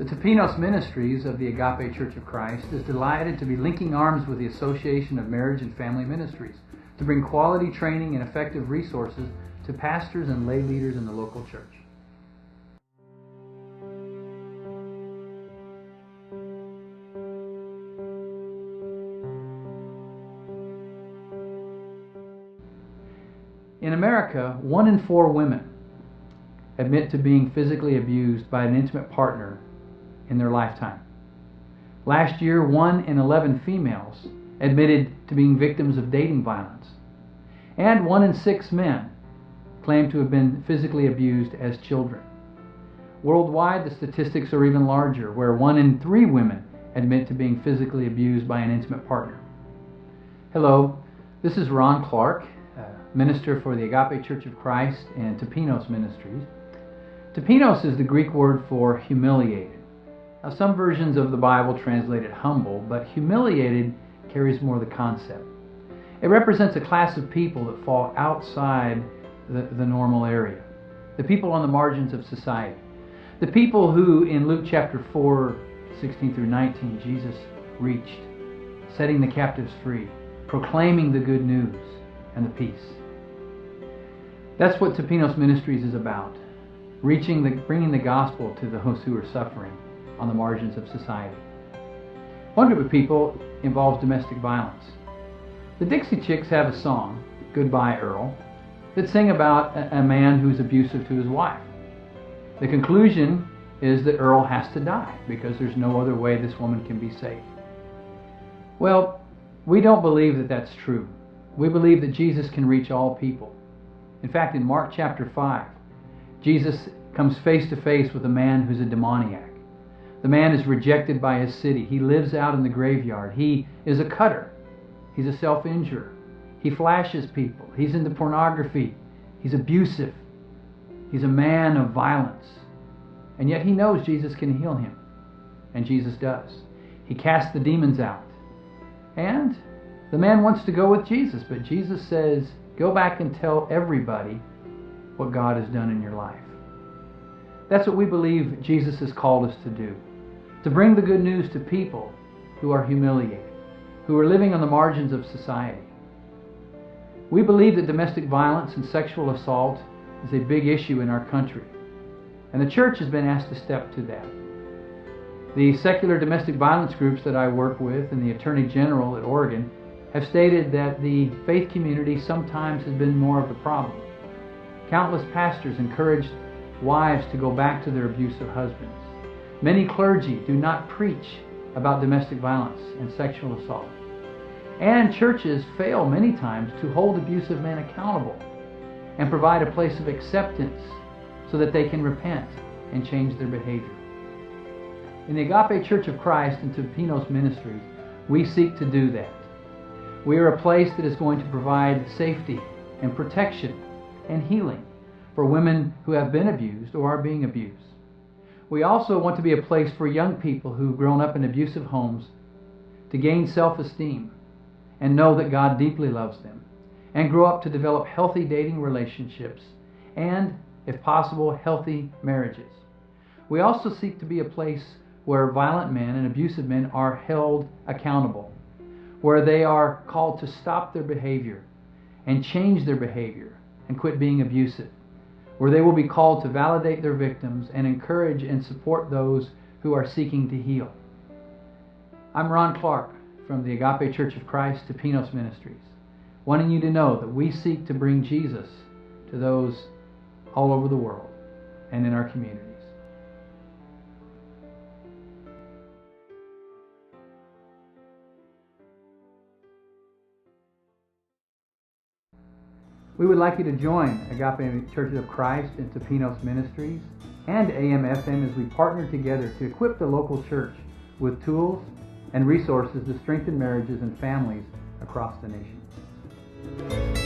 Tapinos Ministries of the Agape Church of Christ is delighted to be linking arms with the Association of Marriage and Family Ministries to bring quality training and effective resources to pastors and lay leaders in the local church. In America, 1 in 4 women admit to being physically abused by an intimate partner in their lifetime. Last year, 1 in 11 females admitted to being victims of dating violence. And 1 in 6 men claim to have been physically abused as children. Worldwide, the statistics are even larger, where 1 in 3 women admit to being physically abused by an intimate partner. Hello, this is Ron Clark, minister for the Agape Church of Christ and Tapinos Ministries. Tapinos is the Greek word for humiliated. Now, some versions of the Bible translate it humble, but humiliated carries more the concept. It represents a class of people that fall outside the normal area, the people on the margins of society, the people who in Luke chapter 4, 16 through 19, Jesus reached, setting the captives free, proclaiming the good news and the peace. That's what Tapinos Ministries is about, bringing the gospel to those who are suffering on the margins of society. One group of people involves domestic violence. The Dixie Chicks have a song, Goodbye Earl, that sing about a man who's abusive to his wife. The conclusion is that Earl has to die because there's no other way this woman can be saved. Well, we don't believe that that's true. We believe that Jesus can reach all people. In fact, in Mark chapter 5, Jesus comes face to face with a man who's a demoniac. The man is rejected by his city. He lives out in the graveyard. He is a cutter. He's a self-injurer. He flashes people. He's into pornography. He's abusive. He's a man of violence. And yet he knows Jesus can heal him. And Jesus does. He casts the demons out. And the man wants to go with Jesus, but Jesus says, go back and tell everybody what God has done in your life. That's what we believe Jesus has called us to do. To bring the good news to people who are humiliated, who are living on the margins of society. We believe that domestic violence and sexual assault is a big issue in our country, and the church has been asked to step to that. The secular domestic violence groups that I work with and the Attorney General at Oregon have stated that the faith community sometimes has been more of the problem. Countless pastors encouraged wives to go back to their abusive husbands. Many clergy do not preach about domestic violence and sexual assault. And churches fail many times to hold abusive men accountable and provide a place of acceptance so that they can repent and change their behavior. In the Agape Church of Christ and Tapinos Ministries, we seek to do that. We are a place that is going to provide safety and protection and healing for women who have been abused or are being abused. We also want to be a place for young people who've grown up in abusive homes to gain self-esteem and know that God deeply loves them and grow up to develop healthy dating relationships and, if possible, healthy marriages. We also seek to be a place where violent men and abusive men are held accountable, where they are called to stop their behavior and change their behavior and quit being abusive, where they will be called to validate their victims and encourage and support those who are seeking to heal. I'm Ron Clark from the Agape Church of Christ, Tapinos Ministries, wanting you to know that we seek to bring Jesus to those all over the world and in our communities. We would like you to join Agape Church of Christ and Tapinos Ministries and AM/FM as we partner together to equip the local church with tools and resources to strengthen marriages and families across the nation.